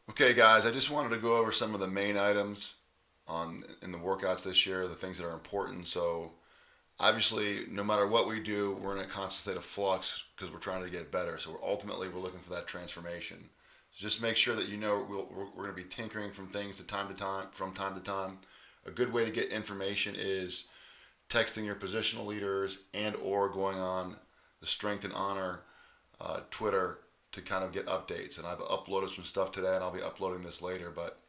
Okay, guys, I just wanted to go over some of the main items in the workouts this year, the things that are important. So, obviously, no matter what we do, we're in a constant state of flux because we're trying to get better. So, we're looking for that transformation. So just make sure that you know we're going to be tinkering from things from time to time. A good way to get information is texting your positional leaders and or going on the Strength and Honor Twitter to kind of get updates. And I've uploaded some stuff today, and I'll be uploading this later. But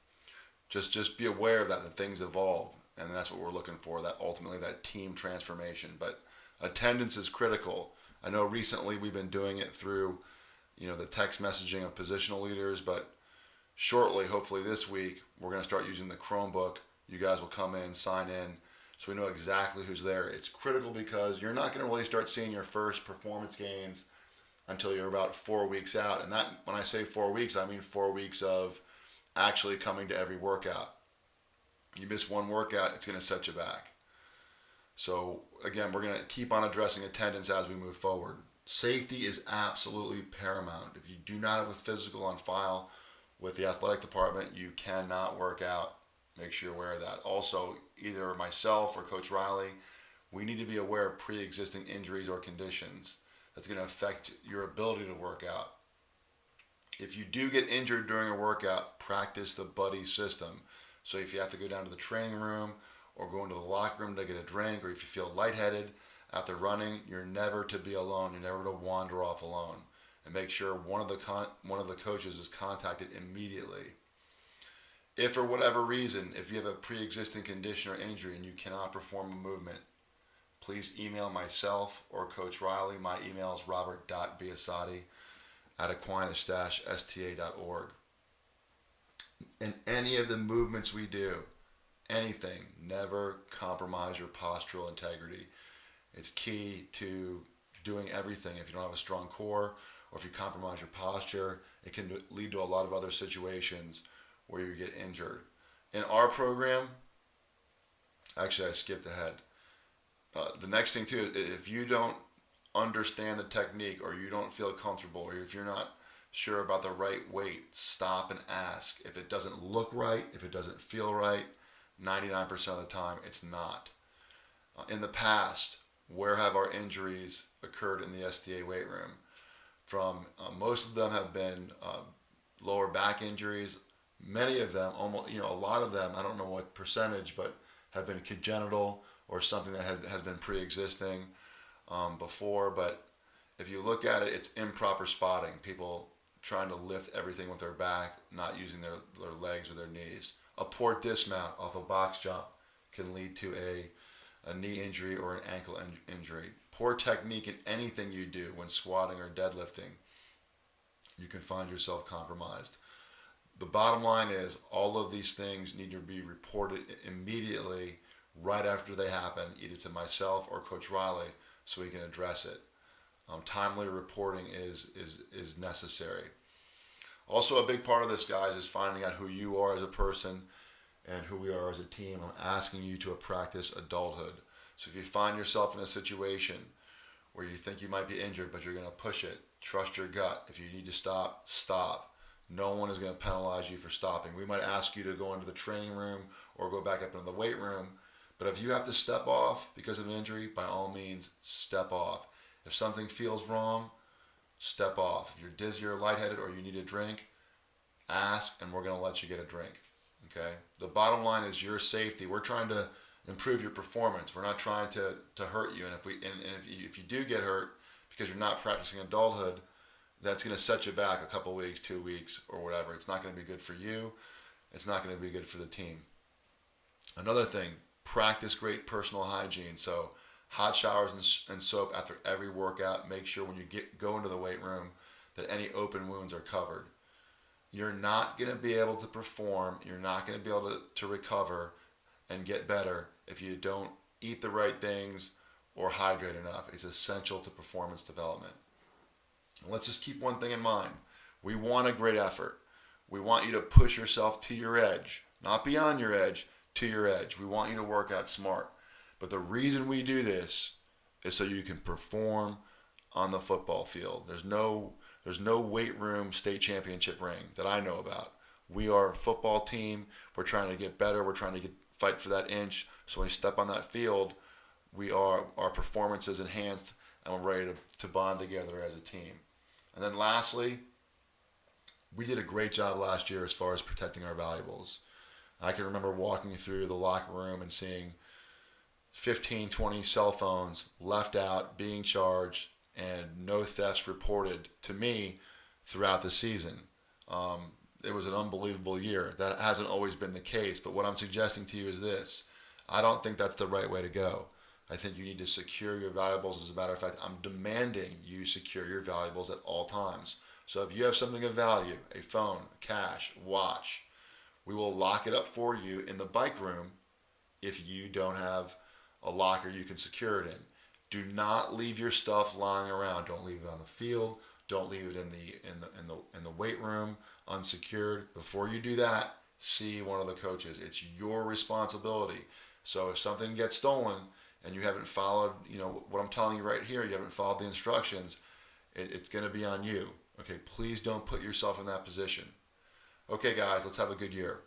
just be aware of that things evolve, and that's what we're looking for. That ultimately that team transformation. But attendance is critical. I know recently we've been doing it through the text messaging of positional leaders, but shortly, hopefully this week, we're going to start using the Chromebook. You guys will come in, sign in, so we know exactly who's there. It's critical because you're not going to really start seeing your first performance gains until you're about 4 weeks out. And that, when I say 4 weeks, I mean 4 weeks of actually coming to every workout. You miss one workout, it's going to set you back. So, again, we're going to keep on addressing attendance as we move forward. Safety is absolutely paramount. If you do not have a physical on file with the athletic department, you cannot work out. Make sure you're aware of that. Also, either myself or Coach Riley, we need to be aware of pre existing injuries or conditions that's going to affect your ability to work out. If you do get injured during a workout, practice the buddy system. So if you have to go down to the training room or go into the locker room to get a drink, or if you feel lightheaded after running, you're never to be alone. You're never to wander off alone. And make sure one of the coaches is contacted immediately. If for whatever reason, if you have a pre-existing condition or injury and you cannot perform a movement, please email myself or Coach Riley. My email is robert.biasotti@aquinas-sta.org. In any of the movements we do, anything, never compromise your postural integrity. It's key to doing everything. If you don't have a strong core or if you compromise your posture, it can lead to a lot of other situations where you get injured. In our program, actually, I skipped ahead. The next thing too, if you don't understand the technique or you don't feel comfortable or if you're not sure about the right weight, stop and ask. If it doesn't look right, if it doesn't feel right, 99% of the time it's not. In the past, where have our injuries occurred in the STA weight room? From most of them have been lower back injuries. Many of them, almost a lot of them, I don't know what percentage, but have been congenital or something that has been pre-existing before. But if you look at it, it's improper spotting. People trying to lift everything with their back, not using their legs or their knees. A poor dismount off a box jump can lead to a knee injury or an ankle injury. Poor technique in anything you do when squatting or deadlifting, you can find yourself compromised. The bottom line is all of these things need to be reported immediately right after they happen, either to myself or Coach Riley, so we can address it. Timely reporting is necessary. Also, a big part of this, guys, is finding out who you are as a person and who we are as a team. I'm asking you to practice adulthood. So if you find yourself in a situation where you think you might be injured, but you're going to push it, trust your gut. If you need to stop, stop. No one is going to penalize you for stopping. We might ask you to go into the training room or go back up into the weight room, but if you have to step off because of an injury, by all means, step off. If something feels wrong, step off. If you're dizzy or lightheaded or you need a drink, ask and we're going to let you get a drink. Okay? The bottom line is your safety. We're trying to improve your performance. We're not trying to hurt you. And if you do get hurt because you're not practicing adulthood, that's going to set you back a couple weeks, 2 weeks, or whatever. It's not going to be good for you. It's not going to be good for the team. Another thing, practice great personal hygiene. So hot showers and soap after every workout. Make sure when you go into the weight room that any open wounds are covered. You're not going to be able to perform. You're not going to be able to recover and get better if you don't eat the right things or hydrate enough. It's essential to performance development. And let's just keep one thing in mind. We want a great effort. We want you to push yourself to your edge, not beyond your edge, to your edge. We want you to work out smart. But the reason we do this is so you can perform on the football field. There's no weight room state championship ring that I know about We are a football team. We're trying to get better. We're trying to fight for that inch. So when we step on that field, our performance is enhanced, and we're ready to bond together as a team. And then lastly, we did a great job last year as far as protecting our valuables. I can remember walking through the locker room and seeing 15, 20 cell phones left out, being charged, and no thefts reported to me throughout the season. It was an unbelievable year. That hasn't always been the case, but what I'm suggesting to you is this. I don't think that's the right way to go. I think you need to secure your valuables. As a matter of fact, I'm demanding you secure your valuables at all times. So if you have something of value, a phone, cash, watch, we will lock it up for you in the bike room if you don't have a locker you can secure it in. Do not leave your stuff lying around. Don't leave it on the field. Don't leave it in the weight room unsecured. Before you do that, see one of the coaches. It's your responsibility. So if something gets stolen and you haven't followed, what I'm telling you right here, you haven't followed the instructions, it's going to be on you. Okay, please don't put yourself in that position. Okay, guys, let's have a good year.